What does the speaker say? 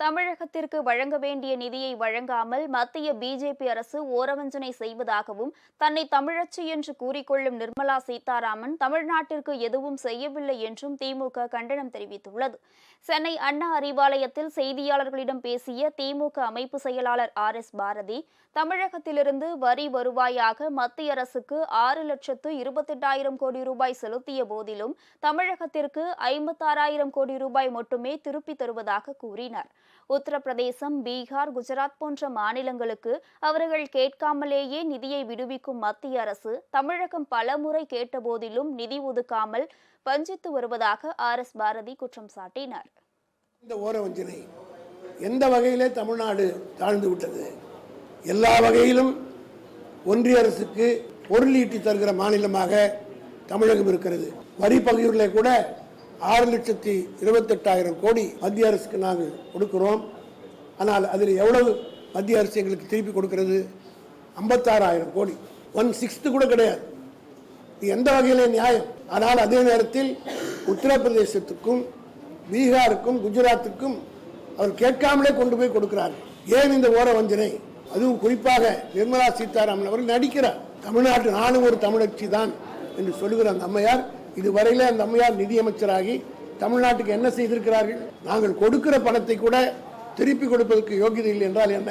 தமிழகத்திற்கு வழங்க வேண்டிய நிதியை வழங்காமல் மத்திய பிஜேபி அரசு ஓரவஞ்சனை செய்வதாகவும், தன்னை தமிழச்சி என்று கூறிக்கொள்ளும் நிர்மலா சீதாராமன் தமிழ்நாட்டிற்கு எதுவும் செய்யவில்லை என்றும் திமுக கண்டனம் தெரிவித்துள்ளது. சென்னை அண்ணா அறிவாலயத்தில் செய்தியாளர்களிடம் பேசிய திமுக அமைப்பு செயலாளர் RS பாரதி, தமிழகத்திலிருந்து வரி வருவாயாக மத்திய அரசுக்கு 6,28,000 கோடி ரூபாய் செலுத்திய போதிலும் தமிழகத்திற்கு 56,000 கோடி ரூபாய் மட்டுமே திருப்பித் தருவதாக கூறினார். உத்தரப்பிரதேசம், பீகார், குஜராத் போன்ற மாநிலங்களுக்கு அவர்கள் கேட்காமலேயே நிதியை விடுவிக்கும் மத்திய அரசு தமிழகம் பலமுறை கேட்டபோதிலும் நிதி ஒதுக்காமல் வஞ்சித்து வருவதாக RS பாரதி குற்றம் சாட்டினார். இந்த ஓரவஞ்சனை எந்த வகையிலே தமிழ்நாடு தாழ்ந்து விட்டது? எல்லா வகையிலும் ஒன்றிய அரசுக்கு பொருள் ஈட்டி தருகிற மாநிலமாக தமிழகம் இருக்கிறது. வரி பகிர்வுகளை கூட 6,28,000 கோடி மத்திய அரசுக்கு நாங்கள் கொடுக்கிறோம். ஆனால் அதில் எவ்வளவு மத்திய அரசு எங்களுக்கு திருப்பி கொடுக்கிறது? 56,000 கோடி. 1/6 கூட கிடையாது. இது எந்த வகையிலே நியாயம்? ஆனால் அதே நேரத்தில் உத்தரப்பிரதேசத்துக்கும் பீகாருக்கும் குஜராத்துக்கும் அவர் கேட்காமலே கொண்டு போய் கொடுக்கிறார்கள். ஏன் இந்த ஓர வஞ்சனை? அதுவும் குறிப்பாக நிர்மலா சீதாராமன் அவர்கள் நடிக்கிறார். தமிழ்நாட்டு நானும் ஒரு தமிழச்சி தான் என்று சொல்லுகிற அந்த அம்மையார், இதுவரையிலே அந்த அம்மையார் நிதியமைச்சராகி தமிழ்நாட்டுக்கு என்ன செய்திருக்கிறார்கள்? நாங்கள் கொடுக்கிற பணத்தை கூட திருப்பி கொடுப்பதற்கு யோகியதை இல்லை என்றால் என்ன?